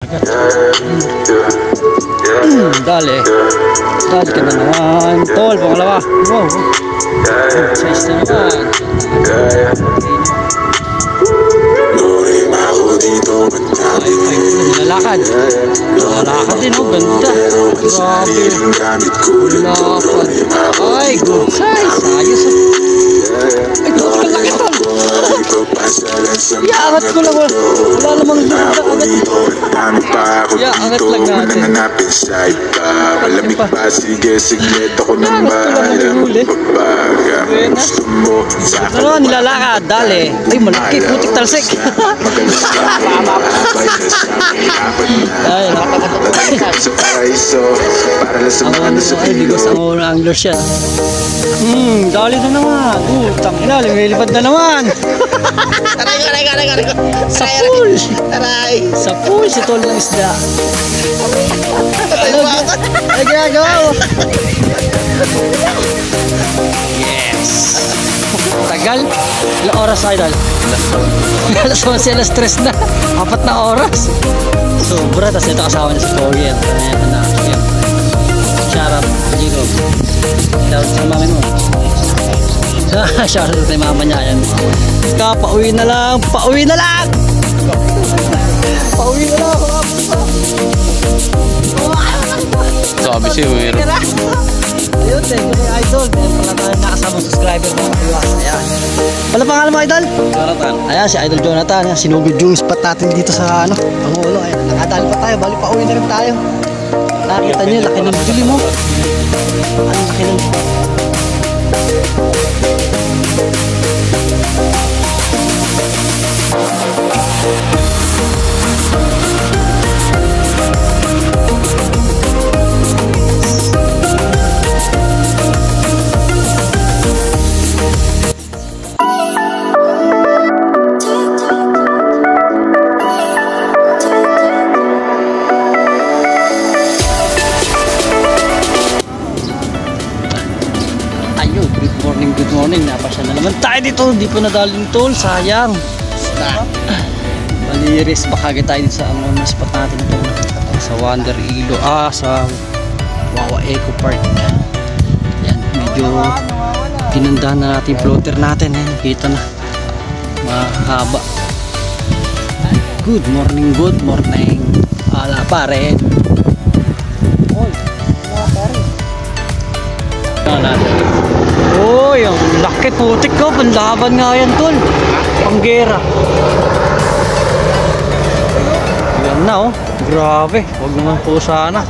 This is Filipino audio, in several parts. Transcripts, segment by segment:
Dali. Dali ka na naman. Tol, pangalawa. Wow. Size na naman. Nilalakad. Nilalakad din, oh. Ganda. Grabe. Nilalakad. Ay, good size. Ayos. Ay, good ka laki, tol. Iangat ko lang. Wala namang ganda agad. Iangat lang natin. Malamig pa, sige, siglet ako ng bahala. Magbabaga, gusto mo sa akin. Ano, nilalakad, dali. Ay, malaki, putik talsik. Ay, sa paraiso, para lang sa mga nasa ay, bigos ang unang angler siya. Dali na naman. Tangina, lumilipad na naman. Aray. Sa pool. Aray. Sa pool, si tol ng isda. Ay, ginagawa mo. Yes. Tagal. Ilang oras, idol? Alas 11, alas 3 na. 4 na oras. Sobra. Tapos ito kasama niya sa Pogi. Ayan na. Shout out, Jigo. Shout out sa mami mo. Shout out sa mama niya. Ayan. Pauwi na lang. Pauwi na lang. Pauwi na lang. Sabi siya, meron. Ayun, thank you kay Idol. Meron pala tayo nakasama subscriber ng iwas. Ayan. Wala pangalan mo, Idol? Jonathan. Ayan, si Idol Jonathan. Ayan, sinugod yung spot natin dito sa Pangulo. Ayan, nakadali pa tayo. Bali, pauwi na rin tayo. Nakita niyo, laki ng bili mo. Ang laki ng... Good morning, napasya na naman tayo dito. Hindi pa nadaling tol, sayang. Maliris pa kagad tayo dito sa spot natin ito. Sa Wonder Ilo, sa Wawa Eco Park. Yan, medyo pinandahan na natin yung floater natin. Kita na, mahaba. Good morning, good morning. Wala pa rin. Uy, ang laki, putik ko. Panlaban nga yan, tol. Panggera. Yan na, oh. Grabe. Huwag naman po sana.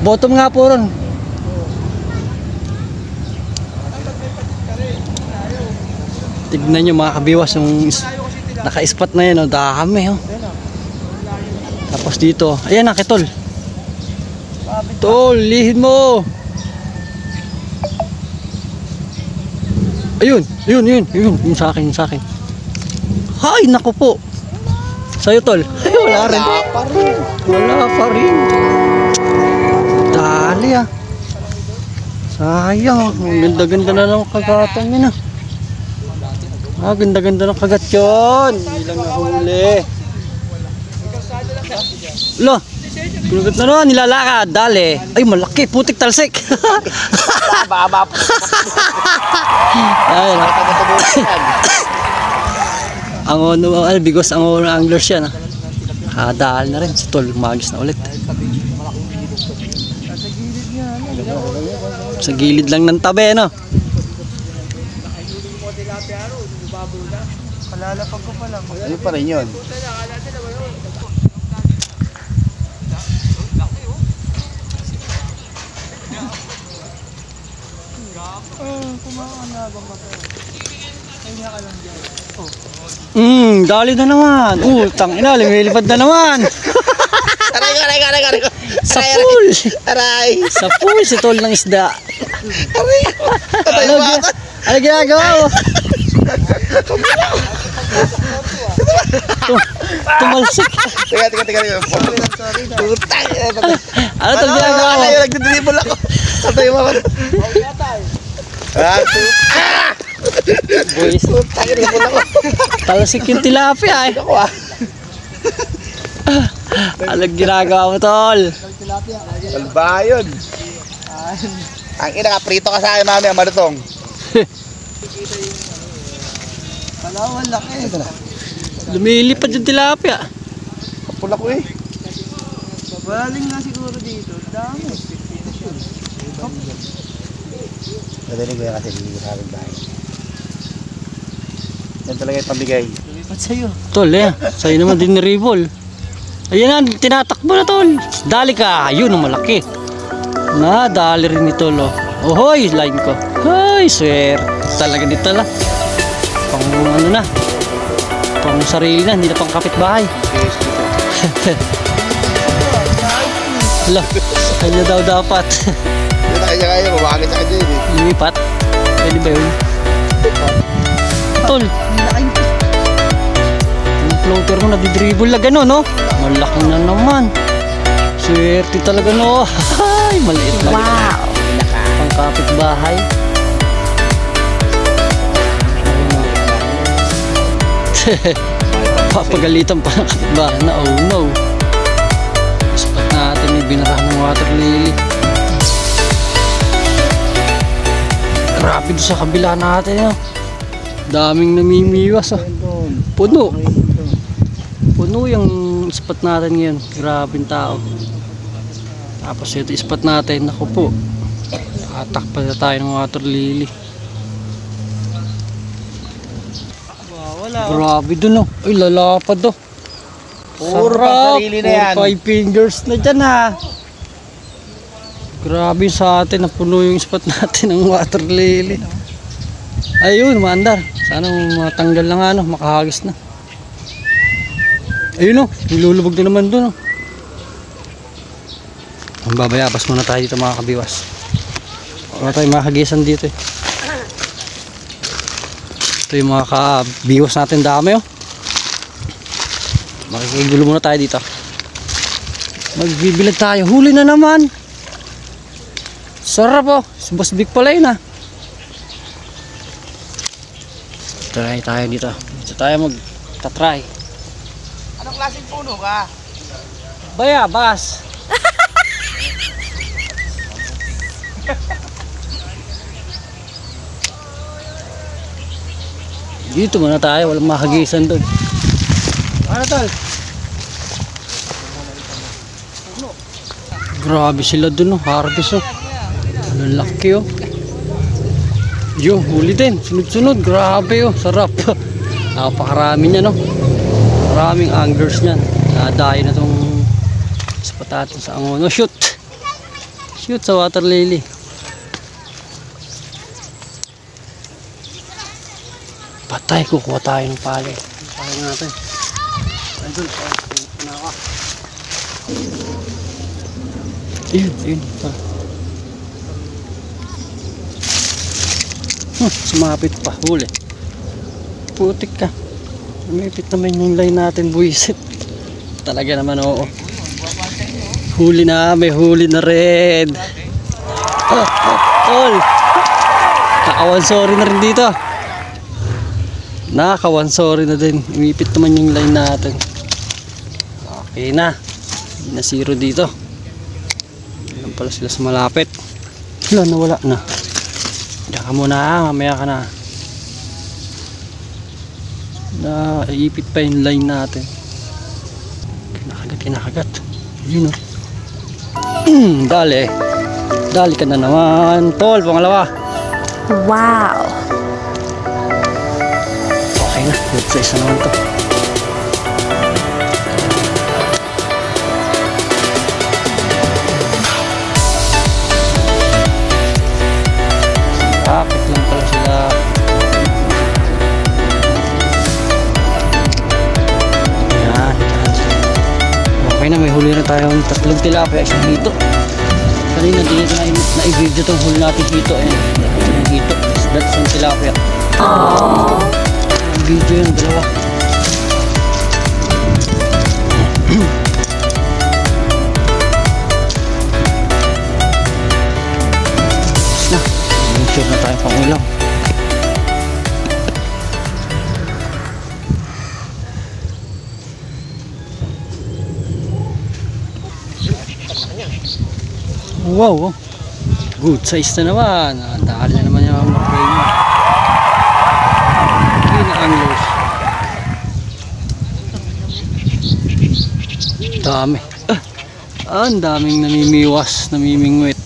Bottom nga po ron. Tignan nyo mga kabiwas yung naka-spot na yan, oh. Dami, oh. Tapos dito, ayan na, kitol. Tol, lihin mo. Ayun, yun sa akin, Hay, naku po. Sa'yo, tol. Ay, wala rin. Wala pa rin. Dali, ah. Sayang. Ganda-ganda na lang kagatan yun, ah. Ganda-ganda ng kagat yun. Hindi lang nahuli. Lo. Pinugot na naman, nilalakad, dali. Ay, malaki, putik talsik. Baba po. Ay, ang bigos ang angler siya, na. Dahil na rin, si tol, umagis na ulit. Sa gilid lang ng tabi, no? Kalalapag ko pa lang. Ano pa rin yun? Dali na naman. Tangina, lumilipad na naman. Aray. Sa pool. Aray. Sa pool, si tol ng isda. Aray. Ano ginagawa mo? Tumalsik. Teka. Putang. Ano tol ginagawa mo? Nagdidribble ako. Patay mo. Boys, Putangin na po. talasik yung tilapia eh. Ako ah. Anong ginagawa mo, tol? Albayon. Ang ina ka, prito ka sa akin mami, ang marutong. Palawan laki. Lumilipad yung tilapia. Kapula ko eh. Baling nga siguro dito. Dami. Nadinig ko yan kasi hindi sa akin bahay. Yan talaga yung pambigay. Lumipat sa'yo. Tol, sa'yo naman din ni Ribol. Ayan na, tinatakbo na, tol. Dali ka. Ayun, ang malaki. Na, dali rin ni tol, oh. Ohoy, line ko. Ay, swear. Talaga dito lang. Pang ano na. Pang sarili na, hindi na pang kapitbahay. Hala, kanya daw dapat. Hindi na kanya bumakit sa kanya yun eh. Lumipat. Pwede ba yun? Tol, yung floater mo nabidribble na gano'n, no? Malaki na naman. Swerte talaga, no? Ay, maliit lang. Wow! Pang kapitbahay. Papagalitan pa ng kapitbahay na, oh no. Spot natin yung binarahan ng water lily. Grabe doon sa kabila natin, no? Daming namimiwas, oh. Puno. Puno yung spot natin ngayon. Grabing tao. Tapos ito spot natin. Naku po. Tatakpan na tayo ng water lily. Wala. Grabe dun, oh. Ay, lalapad, oh. Puro Sarap. pang-sarili na yan. 4-5 fingers na dyan, ha. Grabe sa atin. Napuno yung spot natin ng water lily. Ayun, maandar. Sana matanggal na nga, no. Makahagis na. Ayun, oh. Nilulubog na naman dun, oh. Ang babayabas muna tayo dito, mga kabiwas. Wala tayong makahagisan dito, eh. Ito yung mga kabiwas natin dami, oh. Makikigulo muna tayo dito. Magbibilag tayo. Huli na naman. Sarap, oh. Si Boss Big pala yun, ah. Try tayo dito. Dito tayo mag-tatry. Anong klaseng puno ka? Bayabas. Dito muna tayo. Walang makagisan doon. Ano, tol? Grabe sila doon, oh. Harvest, oh. Ang laki, oh. Yung huli din. Sunod-sunod. Grabe, oh. Sarap. Napakarami niya, no. Maraming anglers niyan. Nadayo na itong spot natin sa Angono. Shoot. Shoot sa water lily. Patay. Kukuha tayo ng pali. Pali natin. Idol. Panawa. Yun. Sumapit pa. Huli. Putik ka. Umipit naman yung line natin, buwisit. Talaga naman, oo. Huli na. May huli na red. Tol. Nakawansori na rin dito. Nakawansori na din. Umipit naman yung line natin. Okay na. Hindi na zero dito. Ayan pala sila sa malapit. Wala, nawala na. Diyan ka muna, mamaya ka na. Naiipit pa yung line natin. Kinakagat. Yun, oh. Dali ka na naman. Tol, pangalawa. Wow! Okay na, good size na naman to. Kapit lang pala sila. Yan. Okay na, may huli na tayong 3 tilapia. Isang hito. Kanina hindi ko na-i-video itong huli natin hito. Yung hito. That's yung tilapia. Aww. Ang video yung dalawa. Sure na tayo pang ulam. Wow, oh. Good size na naman. Dahil na naman yung markeño. Anglers. Dami. Ang daming namimiwas, namimingwit.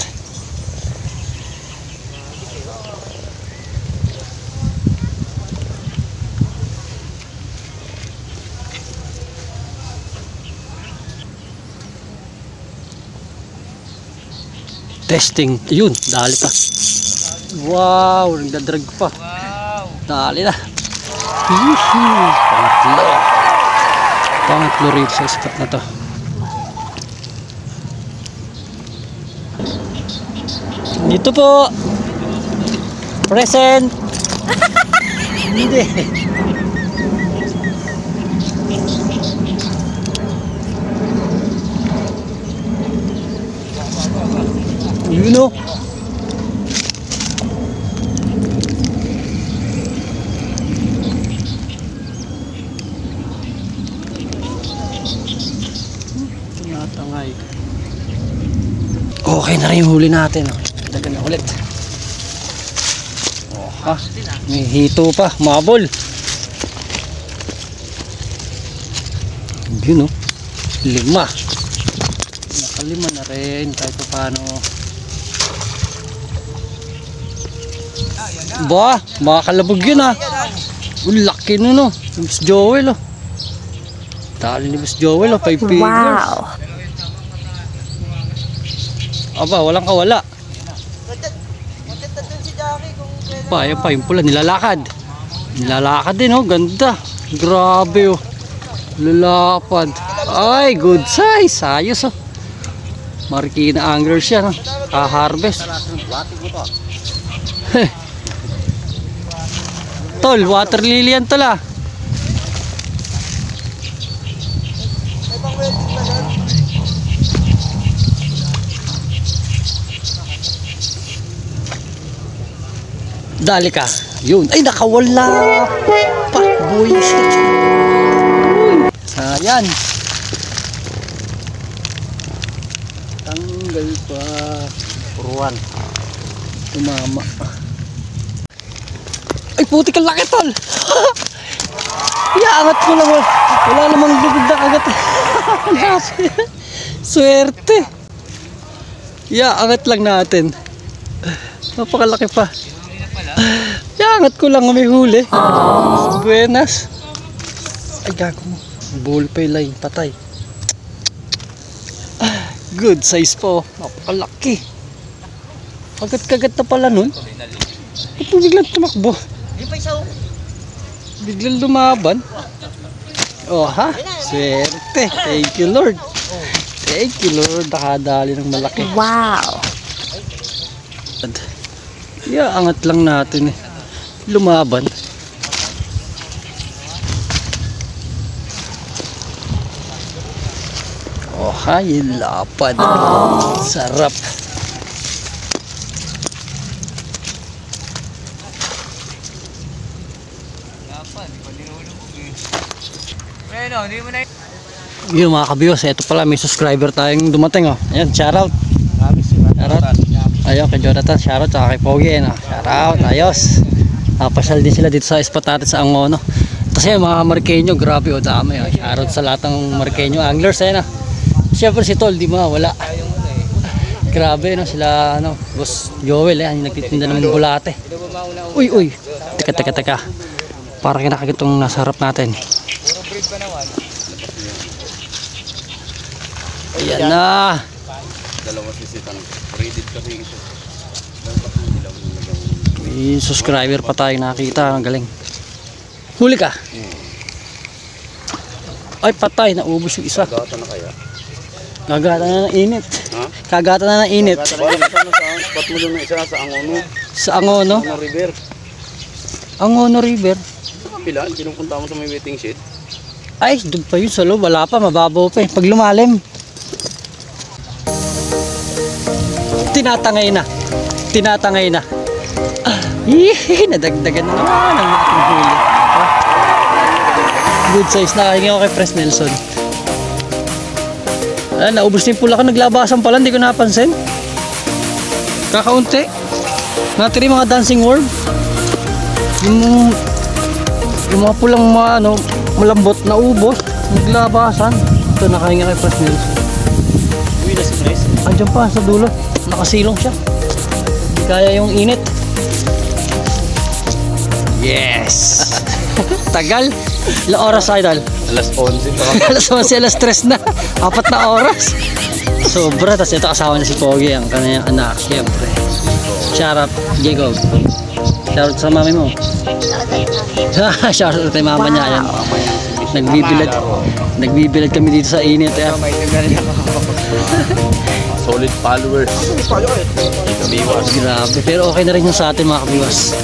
Testing. Ayun, dali pa. Wow, nagdadrag pa. Dali na. Pangatlo. Pangatlo rin sa spot na to. Dito po. Present. Hindi. You know. Tinatangay. Okay na rin yung huli natin. Dagan na ulit. Oh, ha? May hito pa. Mabol. Yun o. 5. Nakalima na rin. Kahit pa paano. Ba, makakalabog yun ha. Laki nun o. Miss Joel o. Dali ni Miss Joel o. 5 fingers. Wow. Aba, walang kawala. Pa, yan pa, yung pula, nilalakad. Nilalakad din, oh, ganda. Grabe, oh. Lalapad. Ay, good size. Ayos, oh. Marikina anglers yan, oh. Ka-harvest. Tol, water lily yan, tol, ah. Dali ka. Yun. Ay, nakawala pa. Bullshit. Ayan. Tanggal pa. Puruan. Tumama. Ay, puti ka laki, tol. Iangat ko lang. Wala namang lubid na kagat. Swerte. Iangat lang natin. Napakalaki pa. Iangat ko lang may huli. Buenas. Ay, gago mo. Bull pa yung line. Patay. Good size po. Napakalaki. Kagat-kagat na pala nun. Ito biglang tumakbo. Biglang lumaban. Oh ha. Swerte. Thank you Lord. Thank you Lord. Nakadali ng malaki. Wow. Angat lang natin eh. Lumaban. Oh hay, lapad. Sarap. Yung mga kabiyos, ito pala may subscriber tayong dumating oh. Ayan, shoutout. Shoutout. Ayun kay Jonathan, shoutout, saka kay Pogi, no? Shoutout, ayos. Pasyal din sila dito sa spot natin sa Angono. Kasi mga Marqueño, grabe o dami. Oh. Shoutout sa lahat ng Marqueño anglers, ayun. Siyempre si Tol, di mawala. Grabe, no? Sila, ano, Boss Joel, yung nagtitinda ng bulate. Uy, uy. Teka. Parang kinakagat itong nasa harap natin. Ayan na. Dalawa sisitang rated kasi ito. May subscriber pa tayo nakita. Ang galing. Huli ka. Ay patay. Naubos yung isa. Gata na kaya? Gagata na ng init. Ha? Kagata na ng init. Balang isa na sa spot mo doon na isa sa Angono. Sa Angono? Angono River. Angono River. Sa kapila, pinupunta mo sa may waiting shed. Ay, doon pa yun sa loob. Wala pa. Mababaw pa eh. Pag lumalim. Tinatangay na. Tinatangay na. Nadagdagan na naman ang ating huli. Good size na. Kahingi ako kay Pres Nelson. Naubos na yung pula ko. Naglabasan pala. Hindi ko napansin. Kakaunti. Natiri mga dancing worm. Yung mga pulang mga ano, malambot na ubos. Naglabasan. Ito nakahinga kay Pres Nelson. Uy, nasa Pres. Andiyan pa sa dulo. Nakasilong siya. Hindi kaya yung init. Yes! Tagal. Ilang oras, idol? Alas 11 pa. Alas 11, alas 3 na. 4 na oras. Sobra. Tapos ito kasama na si Pogi, ang kanyang anak. Siyempre. Shout out, Jacob. Shout out sa mami mo. Shout out kay mama niya. Yan. Nagbibilad kami dito sa init. Yan. Solid followers. Kabiwas. Grabe. Pero okay na rin yung sa atin mga kabiwas.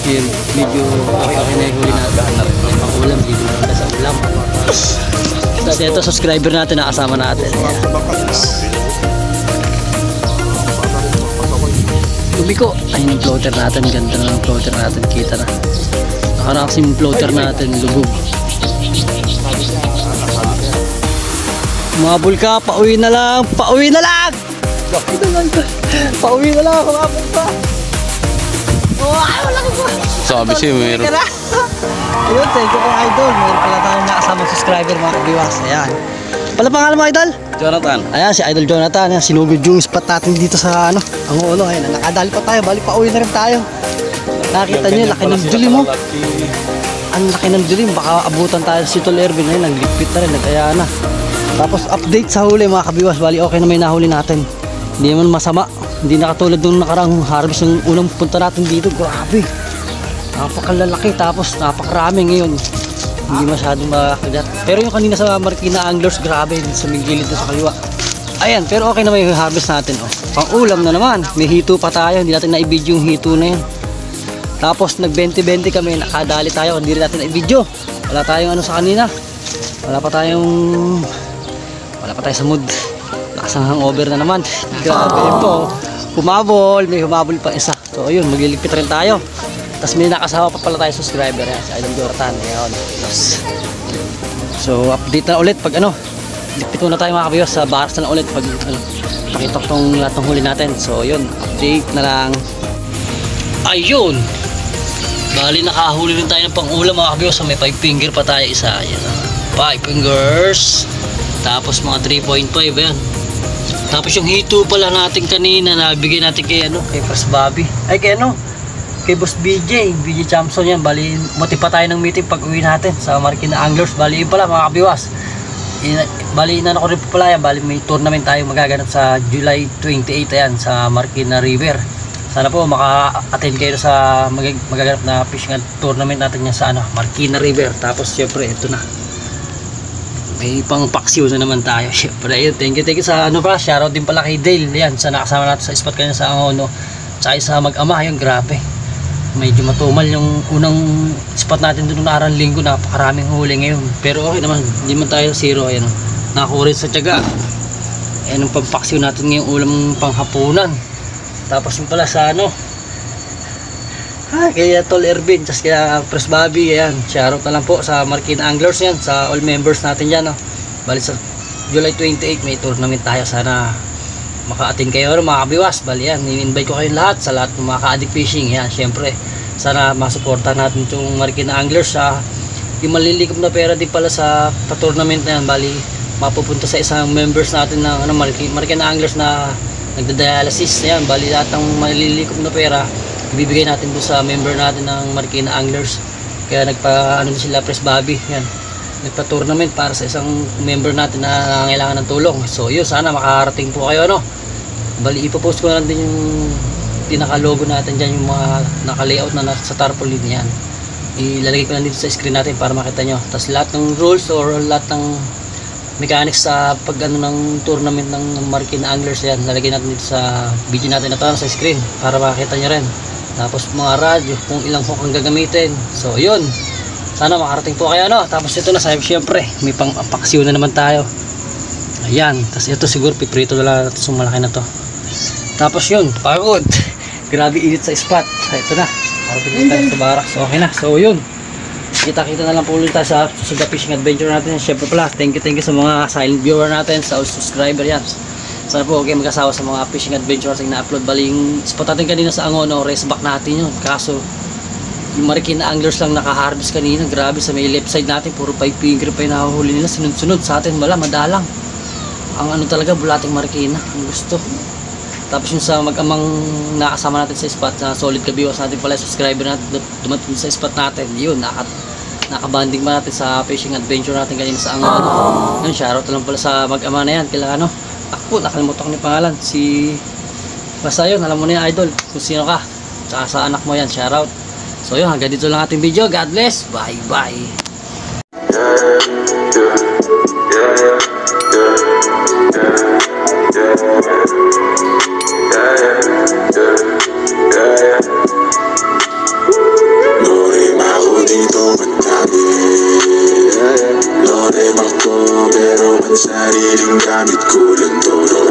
Medyo okay na yung huli natin. May mga ulam. Dito na rin sa ulam. Tapos ito subscriber natin na kasama natin. Lubiko. Ayun yung floater natin. Ganda na ng floater natin. Kita na. Nakarakas yung floater natin. Lubog. Umabol ka. Pauwi na lang. Pauwi na lang. Pauwi na lang ako kapag pa. Wala ko. Sabi siya, meron. Ayun, thank you kay Idol. Meron pala tayong nakasamang subscriber mga kabiwas. Ayan. Pala pangalan mo, Idol? Jonathan. Ayan, si Idol Jonathan. Ayan, sinugod yung spot natin dito sa ano. Ang ulo. Ayan, nakadali pa tayo. Bali, pauwi na rin tayo. Nakita nyo, laki ng duli mo. Ang laki ng duli. Baka abutan tayo si Tol Erwin. Ayan, naglipit na rin. Nagkaya na. Tapos update sa huli mga kabiwas. Bali, okay na may nahuli natin. Hindi naman masama. Hindi na katulad nung nakarang harvest yung unang punta natin dito. Grabe. Napakalalaki tapos napakarami ngayon. Hindi masyadong makakat. Pero yung kanina sa Marikina Anglers, grabe. Sa may gilid na sa kaliwa. Ayan, pero okay na may harvest natin. Oh. Pang ulam na naman. May hito pa tayo. Hindi natin na-i-video yung hito na yun. Tapos nag 20-20 kami. Nakadali tayo. Hindi rin natin na-i-video. Wala tayong ano sa kanina. Wala pa tayo sa mood. Lakas ang hangover na naman. Grabe po. Humabol. May humabol pa isa. So ayun, magliligpit rin tayo. Tapos may nakasawa pa pala tayo subscriber. Yan, si Idol Jonathan. Ayan. So update na ulit pag ano. Ligpit muna tayo mga kabiyos sa baras na ulit pag ano, pakita ko tong lahat ng huli natin. So yun, update na lang. Ayun. Bali nakahuli rin tayo ng pang-ulam mga kabiyos. So may 5 finger pa tayo isa. Ayan. 5 fingers. Tapos mga 3.5 yan. Tapos yung hito pala natin kanina na bigay natin kay ano, kay Pres Bobby. Ay kay ano, kay Boss BJ Champson yan. Bali muti pa tayo ng meeting pag uwi natin sa Marikina Anglers. Bali yun pala mga kabiwas. Bali inano ko rin po pala yan. Bali may tournament tayo magaganap sa July 28 ayan sa Marikina River. Sana po maka-attend kayo sa magaganap na fishing tournament natin yan sa ano, Marikina River. Tapos syempre ito na. May pang paksiw na naman tayo. Syempre ayun, thank you sa ano pala, shoutout din pala kay Dale yan sa nakasama natin sa spot kanina sa Angono. Tsaka sa mag-ama, yun grabe. Medyo matumal yung unang spot natin doon nakarang linggo, napakaraming huli ngayon. Pero okay naman, hindi man tayo zero. Ayun, nakakurit sa tiyaga. Ayun ang pampaksiw natin ngayong ulam panghapunan. Tapos yung pala sa ano, kaya Tol Erwin, just kaya Pres Bobby, ayan, shoutout na lang po sa Marikina Anglers yan, sa all members natin yan, no? Bali sa July 28 may tournament tayo, sana maka-attend kayo, mga kabiwas. Bali yan, i-invite ko kayong lahat, sa lahat ng mga ka-addict fishing, yan, syempre, sana masuporta natin itong Marikina Anglers, sa yung malilikop na pera din pala sa pa-tournament na yan, bali, mapupunta sa isang members natin ng ano, Marikina Anglers na nagda-dialysis, yan, bali lahat ng malilikop na pera, ibibigay natin doon sa member natin ng Marikina Anglers. Kaya nagpa-ano sila Pres Bobby, yan. Nagpa-tournament para sa isang member natin na nangangailangan ng tulong. So yun, sana makarating po kayo ano. Bali ipopost ko na lang din yung pinaka-logo natin diyan, yung mga naka-layout na sa tarpaulin yan. Ilalagay ko lang dito sa screen natin para makita nyo. Tapos lahat ng rules or lahat ng mechanics sa pag ano ng tournament ng Marikina Anglers yan, lalagay natin dito sa video natin na to sa screen para makita nyo rin. Tapos mga radyo, kung ilang hook ang gagamitin. So yun, sana makarating po kayo no. Tapos ito na, syempre may pang-paksiw na naman tayo. Ayan, tapos ito siguro piprito na lang itong malaki na to. Tapos yun, pagod. Grabe init sa spot. So ito na, parating tayo sa barak. So okay na, so yun, kita-kita na lang po ulit tayo sa susunod fishing adventure natin. Syempre pala, thank you sa mga silent viewer natin, sa subscriber yan. Sana po huwag kayo mag-asawa sa mga fishing adventures na na-upload. Baling spot natin kanina sa Angono, race back natin yun. Kaso, yung Marikina anglers lang naka-harvest kanina. Grabe, sa may left side natin, puro 5 finger pa yung nahuhuli nila. Sunod-sunod sa atin, wala, madalang. Ang ano talaga, bulating Marikina. Ang gusto. Tapos yung sa mag-amang nakasama natin sa spot na solid kabiwas natin pala subscriber natin dumating sa spot natin, yun nakabanding ba natin sa fishing adventure natin kanina sa Angono. Yun, shoutout lang pala sa mag-ama na yan kila ano, ako nakalimutan ko ni pangalan si, basta yun alam mo na yung idol kung sino ka, tsaka sa anak mo yan, shoutout. So yun, hanggang dito lang ating video. God bless, bye bye. Lorema ako dito madami. Lorema ko pero ang sariling gamit ko lang to.